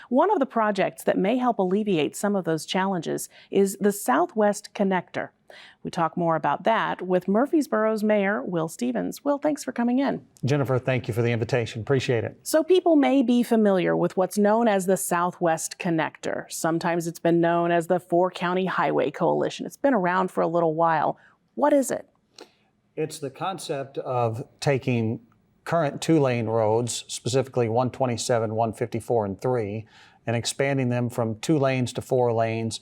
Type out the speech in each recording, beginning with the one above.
One of the projects that may help alleviate some of those challenges is the Southwest Connector. We talk more about that with Murfreesboro's Mayor, Will Stevens. Will, thanks for coming in. Jennifer, thank you for the invitation. Appreciate it. So people may be familiar with what's known as the Southwest Connector. Sometimes it's been known as the Four-County Highway Coalition. It's been around for a little while. What is it? It's the concept of taking current two-lane roads, specifically 127, 154, and 3, and expanding them from 2 lanes to 4 lanes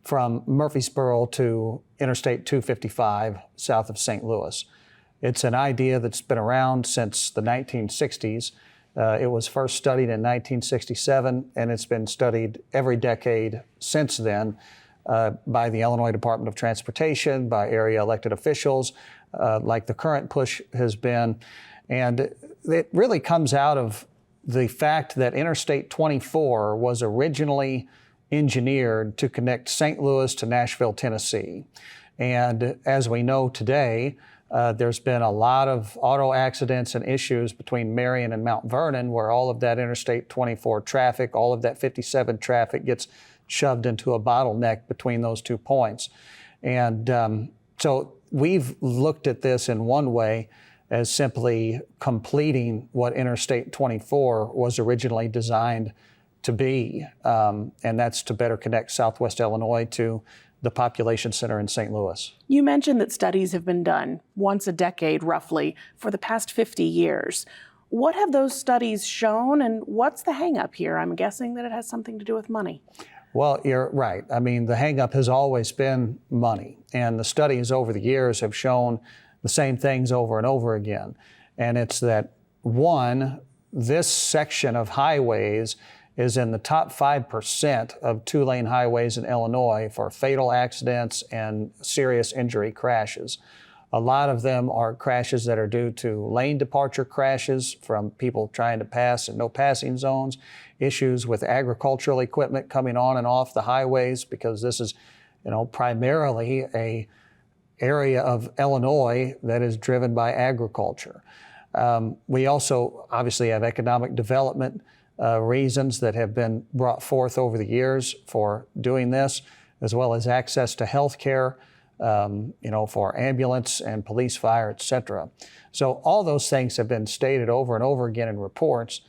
from Murfreesboro to Interstate 255 south of St. Louis. It's an idea that's been around since the 1960s. It was first studied in 1967, and it's been studied every decade since then by the Illinois Department of Transportation, by area elected officials, like the current push has been. And it really comes out of the fact that Interstate 24 was originally engineered to connect St. Louis to Nashville, Tennessee. And as we know today, there's been a lot of auto accidents and issues between Marion and Mount Vernon, where all of that Interstate 24 traffic, all of that 57 traffic gets shoved into a bottleneck between those 2 points. And so we've looked at this in one way as simply completing what Interstate 24 was originally designed to be, and that's to better connect Southwest Illinois to the population center in St. Louis. You mentioned that studies have been done once a decade, roughly, for the past 50 years. What have those studies shown, and what's the hang-up here? I'm guessing that it has something to do with money. Well, you're right. I mean, the hang-up has always been money, and the studies over the years have shown the same things over and over again. And it's that, one, this section of highways is in the top 5% of 2-lane highways in Illinois for fatal accidents and serious injury crashes. A lot of them are crashes that are due to lane departure crashes from people trying to pass in no passing zones, issues with agricultural equipment coming on and off the highways, because this is, primarily a area of Illinois that is driven by agriculture. We also obviously have economic development reasons that have been brought forth over the years for doing this, as well as access to health care, for ambulance and police, fire, et cetera. So all those things have been stated over and over again in reports.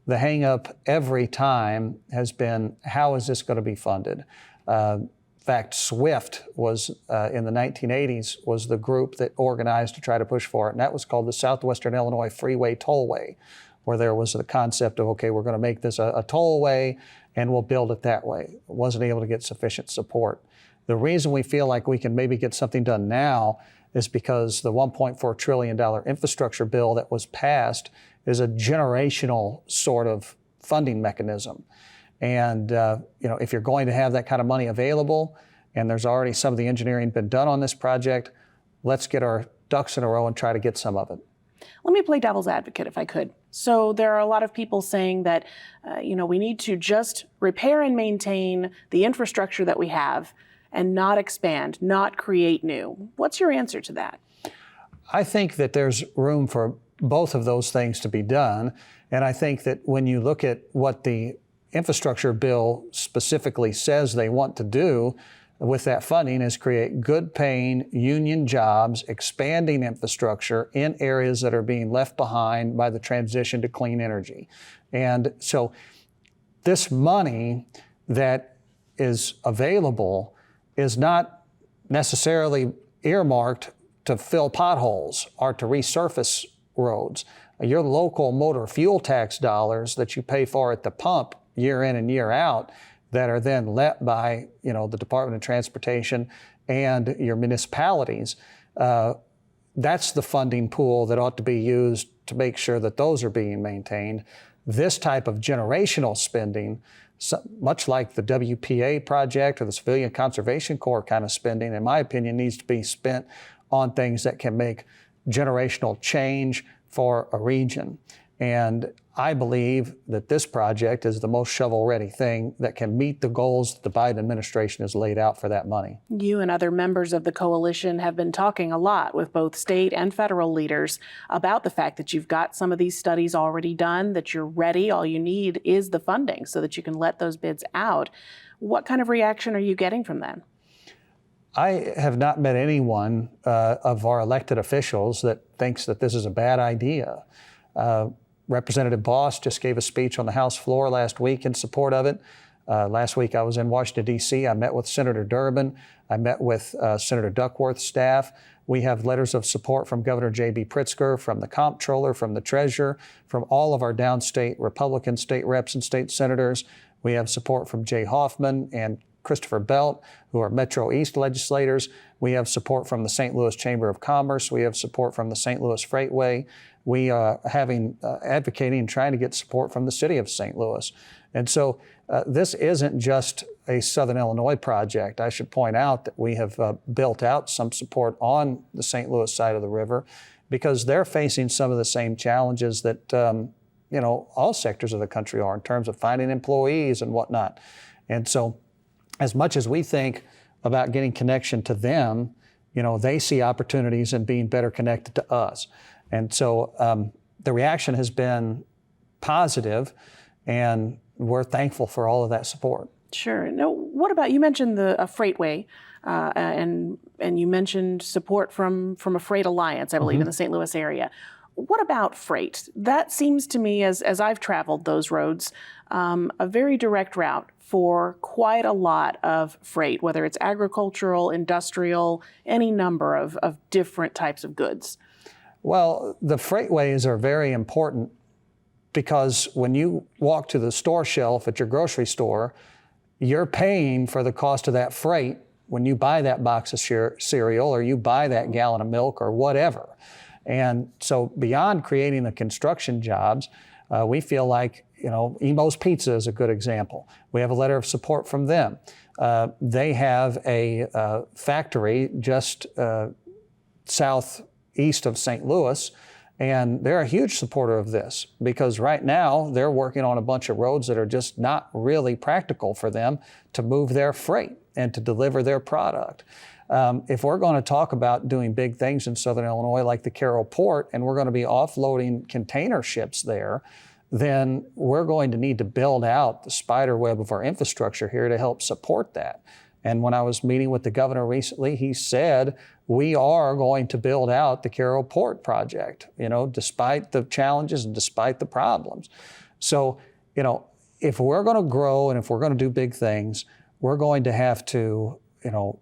The hang-up every time has been, how is this going to be funded? In fact, SWIFT was, in the 1980s, was the group that organized to try to push for it, and that was called the Southwestern Illinois Freeway Tollway, where there was the concept of, okay, we're going to make this a tollway and we'll build it that way. It wasn't able to get sufficient support. The reason we feel like we can maybe get something done now is because the $1.4 trillion infrastructure bill that was passed is a generational sort of funding mechanism. And if you're going to have that kind of money available, and there's already some of the engineering been done on this project, let's get our ducks in a row and try to get some of it. Let me play devil's advocate if I could. So there are a lot of people saying that, we need to just repair and maintain the infrastructure that we have and not expand, not create new. What's your answer to that? I think that there's room for both of those things to be done. And I think that when you look at what the infrastructure bill specifically says they want to do with that funding is create good paying union jobs, expanding infrastructure in areas that are being left behind by the transition to clean energy. And so this money that is available is not necessarily earmarked to fill potholes or to resurface roads. Your local motor fuel tax dollars that you pay for at the pump year in and year out that are then let by the Department of Transportation and your municipalities, that's the funding pool that ought to be used to make sure that those are being maintained. This type of generational spending, much like the WPA project or the Civilian Conservation Corps kind of spending, in my opinion, needs to be spent on things that can make generational change for a region. And I believe that this project is the most shovel-ready thing that can meet the goals that the Biden administration has laid out for that money. You and other members of the coalition have been talking a lot with both state and federal leaders about the fact that you've got some of these studies already done, that you're ready. All you need is the funding so that you can let those bids out. What kind of reaction are you getting from them? I have not met anyone of our elected officials that thinks that this is a bad idea. Representative Boss just gave a speech on the House floor last week in support of it. Last week I was in Washington, D.C. I met with Senator Durbin. I met with Senator Duckworth's staff. We have letters of support from Governor J.B. Pritzker, from the Comptroller, from the Treasurer, from all of our downstate Republican state reps and state senators. We have support from Jay Hoffman and Christopher Belt, who are Metro East legislators. We have support from the St. Louis Chamber of Commerce. We have support from the St. Louis Freightway. We are advocating and trying to get support from the city of St. Louis. And so this isn't just a Southern Illinois project. I should point out that we have built out some support on the St. Louis side of the river because they're facing some of the same challenges that all sectors of the country are in terms of finding employees and whatnot. And so as much as we think about getting connection to them, they see opportunities in being better connected to us. And so the reaction has been positive, and we're thankful for all of that support. Sure. Now, what about, you mentioned the Freightway, and you mentioned support from a freight alliance, I believe, in the St. Louis area. What about freight? That seems to me, as I've traveled those roads, a very direct route for quite a lot of freight, whether it's agricultural, industrial, any number of different types of goods. Well, the freightways are very important because when you walk to the store shelf at your grocery store, you're paying for the cost of that freight when you buy that box of cereal or you buy that gallon of milk or whatever. And so beyond creating the construction jobs, we feel like, Emo's Pizza is a good example. We have a letter of support from them. They have a factory just southeast of St. Louis, and they're a huge supporter of this because right now they're working on a bunch of roads that are just not really practical for them to move their freight and to deliver their product. If we're going to talk about doing big things in Southern Illinois like the Carroll Port, and we're going to be offloading container ships there, then we're going to need to build out the spider web of our infrastructure here to help support that. And when I was meeting with the governor recently, he said, we are going to build out the Carroll Port project, despite the challenges and despite the problems. So, if we're going to grow and if we're going to do big things, we're going to have to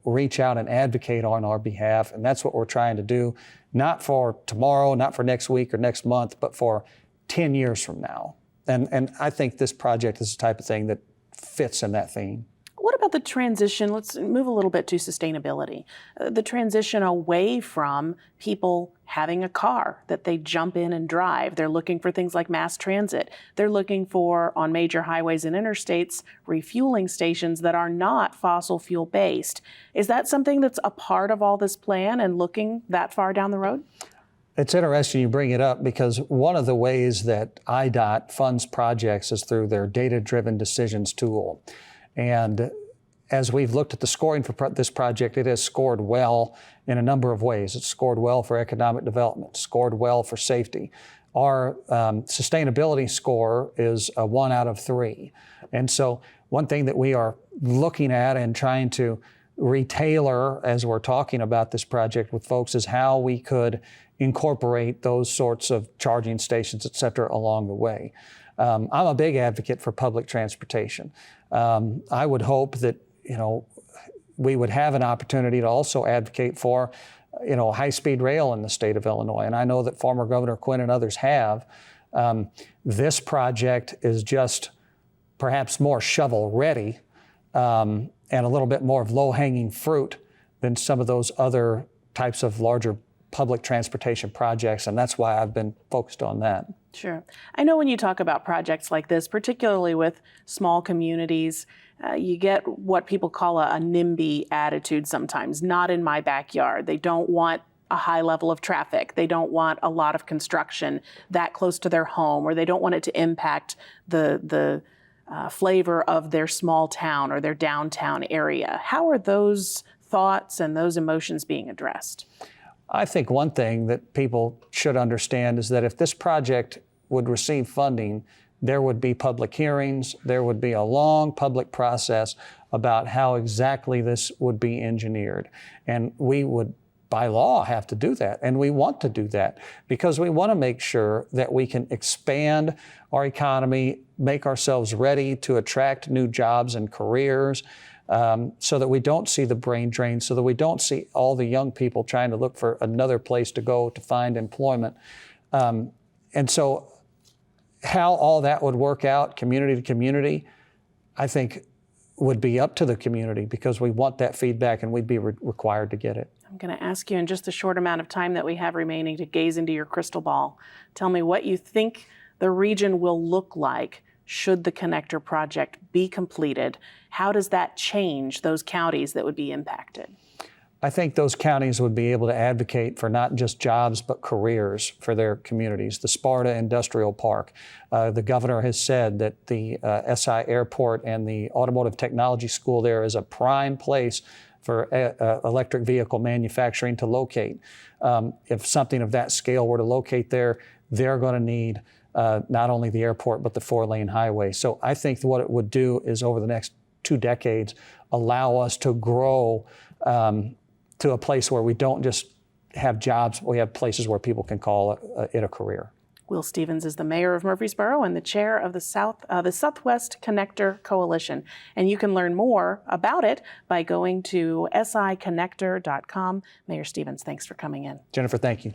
reach out and advocate on our behalf. And that's what we're trying to do, not for tomorrow, not for next week or next month, but for 10 years from now. And I think this project is the type of thing that fits in that theme. What about the transition? Let's move a little bit to sustainability. The transition away from people having a car that they jump in and drive. They're looking for things like mass transit. They're looking for, on major highways and interstates, refueling stations that are not fossil fuel based. Is that something that's a part of all this plan and looking that far down the road? It's interesting you bring it up because one of the ways that IDOT funds projects is through their data-driven decisions tool. And as we've looked at the scoring for this project, it has scored well in a number of ways. It's scored well for economic development, scored well for safety. Our sustainability score is a 1 out of 3. And so one thing that we are looking at and trying to retailer as we're talking about this project with folks is how we could incorporate those sorts of charging stations, et cetera, along the way. I'm a big advocate for public transportation. I would hope that, we would have an opportunity to also advocate for, high-speed rail in the state of Illinois. And I know that former Governor Quinn and others have. This project is just perhaps more shovel-ready and a little bit more of low-hanging fruit than some of those other types of larger public transportation projects, and that's why I've been focused on that. Sure. I know when you talk about projects like this, particularly with small communities, you get what people call a NIMBY attitude sometimes, not in my backyard. They don't want a high level of traffic. They don't want a lot of construction that close to their home, or they don't want it to impact the flavor of their small town or their downtown area. How are those thoughts and those emotions being addressed? I think one thing that people should understand is that if this project would receive funding, there would be public hearings, there would be a long public process about how exactly this would be engineered. And we would, by law, have to do that. And we want to do that because we want to make sure that we can expand our economy, make ourselves ready to attract new jobs and careers, so that we don't see the brain drain, so that we don't see all the young people trying to look for another place to go to find employment. And so how all that would work out, community to community, I think would be up to the community because we want that feedback and we'd be required to get it. I'm going to ask you in just the short amount of time that we have remaining to gaze into your crystal ball. Tell me what you think the region will look like should the connector project be completed. How does that change those counties that would be impacted? I think those counties would be able to advocate for not just jobs, but careers for their communities. The Sparta Industrial Park, the governor has said that the SI Airport and the Automotive Technology School there is a prime place for electric vehicle manufacturing to locate. If something of that scale were to locate there, they're going to need not only the airport, but the 4-lane highway. So I think what it would do is over the next 2 decades, allow us to grow to a place where we don't just have jobs, we have places where people can call it a career. Will Stevens is the mayor of Murfreesboro and the chair of the Southwest Connector Coalition. And you can learn more about it by going to siconnector.com. Mayor Stevens, thanks for coming in. Jennifer, thank you.